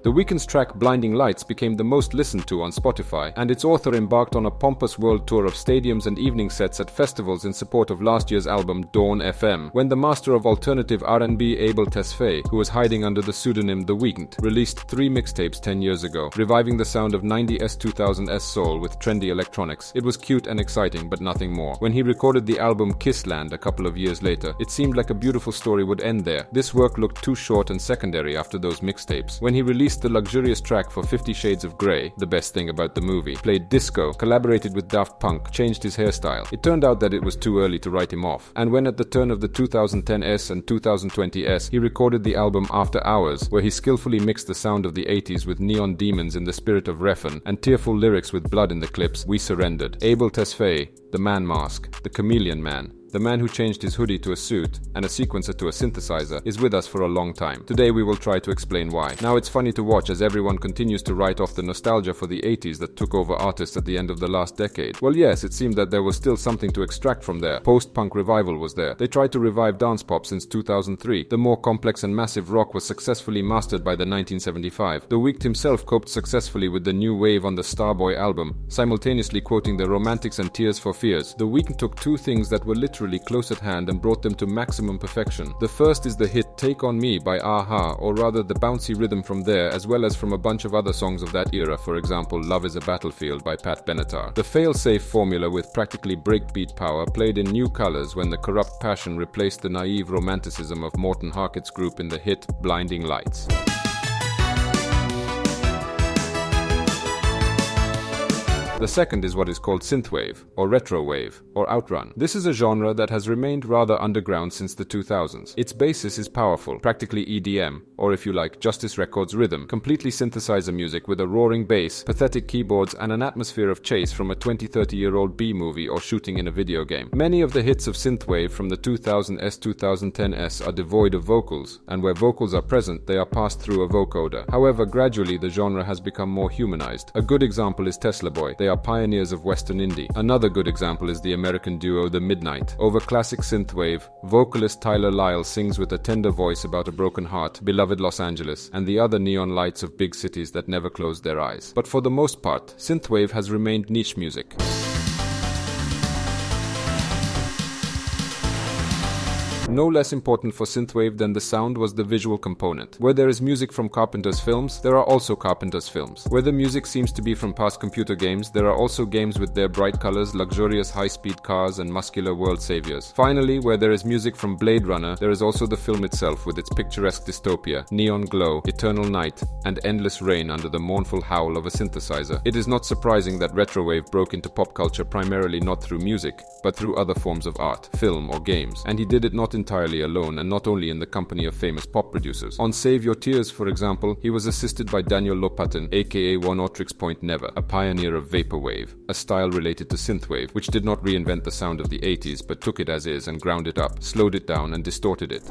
The Weeknd's track Blinding Lights became the most listened to on Spotify, and its author embarked on a pompous world tour of stadiums and evening sets at festivals in support of last year's album Dawn FM, when the master of alternative R&B Abel Tesfaye, who was hiding under the pseudonym The Weeknd, released 3 mixtapes 10 years ago, reviving the sound of 90s 2000s soul with trendy electronics. It was cute and exciting, but nothing more. When he recorded the album Kissland a couple of years later, it seemed like a beautiful story would end there. This work looked too short and secondary after those mixtapes. When he released the luxurious track for 50 Shades of Grey, the best thing about the movie, played disco, collaborated with Daft Punk, changed his hairstyle. It turned out that it was too early to write him off. And when at the turn of the 2010s and 2020s, he recorded the album After Hours, where he skillfully mixed the sound of the 80s with neon demons in the spirit of Refn and tearful lyrics with blood in the clips, we surrendered. Abel Tesfaye, the man mask, the chameleon man, the man who changed his hoodie to a suit and a sequencer to a synthesizer, is with us for a long time. Today we will try to explain why. Now it's funny to watch as everyone continues to write off the nostalgia for the 80s that took over artists at the end of the last decade. Well, yes, it seemed that there was still something to extract from there. Post-punk revival was there. They tried to revive dance pop since 2003. The more complex and massive rock was successfully mastered by the 1975. The Weeknd himself coped successfully with the new wave on the Starboy album, simultaneously quoting the Romantics and Tears for Fears. The Weeknd took two things that were literally close at hand and brought them to maximum perfection. The first is the hit Take On Me by a-ha, or rather the bouncy rhythm from there, as well as from a bunch of other songs of that era, for example Love Is a Battlefield by Pat Benatar. The fail-safe formula with practically breakbeat power played in new colors when the corrupt passion replaced the naive romanticism of Morten Harkett's group in the hit Blinding Lights. The second is what is called synthwave, or retrowave, or outrun. This is a genre that has remained rather underground since the 2000s. Its basis is powerful, practically EDM, or if you like, Justice Records rhythm, completely synthesizer music with a roaring bass, pathetic keyboards, and an atmosphere of chase from a 20-30-year-old B-movie or shooting in a video game. Many of the hits of synthwave from the 2000s, 2010s are devoid of vocals, and where vocals are present, they are passed through a vocoder. However, gradually the genre has become more humanized. A good example is Tesla Boy. They are pioneers of Western indie. Another good example is the American duo The Midnight. Over classic synthwave, vocalist Tyler Lyle sings with a tender voice about a broken heart, beloved Los Angeles, and the other neon lights of big cities that never closed their eyes. But for the most part, synthwave has remained niche music. No less important for synthwave than the sound was the visual component. Where there is music from Carpenter's films, there are also Carpenter's films. Where the music seems to be from past computer games, there are also games with their bright colors, luxurious high-speed cars, and muscular world saviors. Finally, where there is music from Blade Runner, there is also the film itself with its picturesque dystopia, neon glow, eternal night, and endless rain under the mournful howl of a synthesizer. It is not surprising that retrowave broke into pop culture primarily not through music, but through other forms of art, film, or games. And he did it not entirely alone, and not only in the company of famous pop producers. On Save Your Tears, for example, he was assisted by Daniel Lopatin, aka Oneotrix Point Never, a pioneer of vaporwave, a style related to synthwave, which did not reinvent the sound of the 80s, but took it as is and ground it up, slowed it down, and distorted it.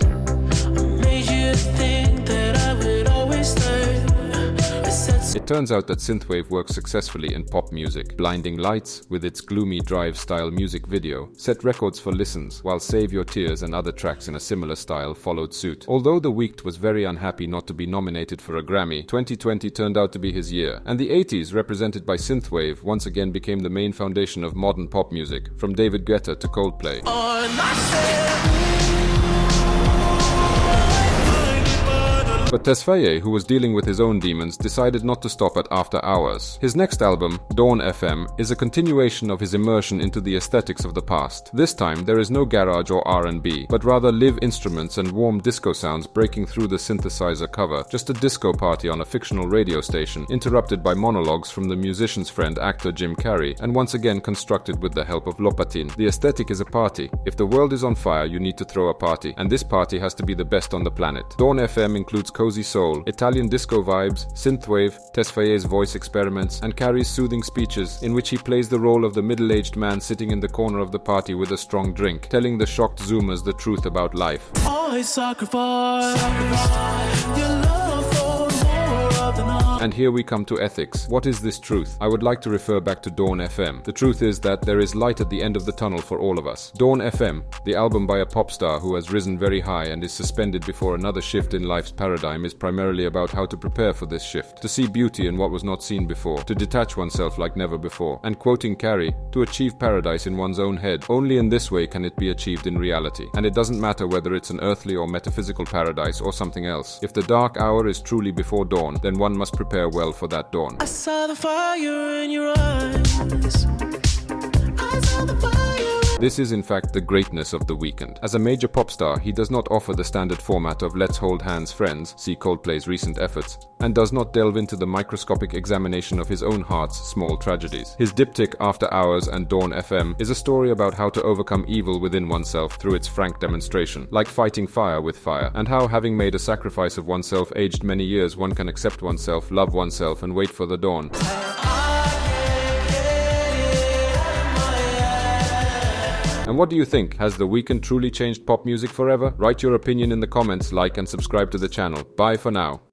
It turns out that synthwave works successfully in pop music. Blinding Lights, with its gloomy drive-style music video, set records for listens, while Save Your Tears and other tracks in a similar style followed suit. Although The Weeknd was very unhappy not to be nominated for a Grammy, 2020 turned out to be his year, and the 80s, represented by synthwave, once again became the main foundation of modern pop music, from David Guetta to Coldplay. But Tesfaye, who was dealing with his own demons, decided not to stop at After Hours. His next album, Dawn FM, is a continuation of his immersion into the aesthetics of the past. This time, there is no garage or R&B, but rather live instruments and warm disco sounds breaking through the synthesizer cover, just a disco party on a fictional radio station, interrupted by monologues from the musician's friend actor Jim Carrey, and once again constructed with the help of Lopatin. The aesthetic is a party. If the world is on fire, you need to throw a party, and this party has to be the best on the planet. Dawn FM includes cozy soul, Italian disco vibes, synthwave, Tesfaye's voice experiments, and Carrey's soothing speeches, in which he plays the role of the middle-aged man sitting in the corner of the party with a strong drink, telling the shocked Zoomers the truth about life. Always sacrifice your love for more of the night. And here we come to ethics. What is this truth? I would like to refer back to Dawn FM. The truth is that there is light at the end of the tunnel for all of us. Dawn FM, the album by a pop star who has risen very high and is suspended before another shift in life's paradigm, is primarily about how to prepare for this shift, to see beauty in what was not seen before, to detach oneself like never before, and quoting Carrie, to achieve paradise in one's own head. Only in this way can it be achieved in reality. And it doesn't matter whether it's an earthly or metaphysical paradise or something else. If the dark hour is truly before dawn, then one must prepare well for that dawn. I saw the fire in your eyes. I saw the fire. This is in fact the greatness of The Weeknd. As a major pop star, he does not offer the standard format of let's hold hands friends, see Coldplay's recent efforts, and does not delve into the microscopic examination of his own heart's small tragedies. His diptych After Hours and Dawn FM is a story about how to overcome evil within oneself through its frank demonstration, like fighting fire with fire, and how having made a sacrifice of oneself aged many years, one can accept oneself, love oneself, and wait for the dawn. And what do you think? Has The Weeknd truly changed pop music forever? Write your opinion in the comments, like and subscribe to the channel. Bye for now.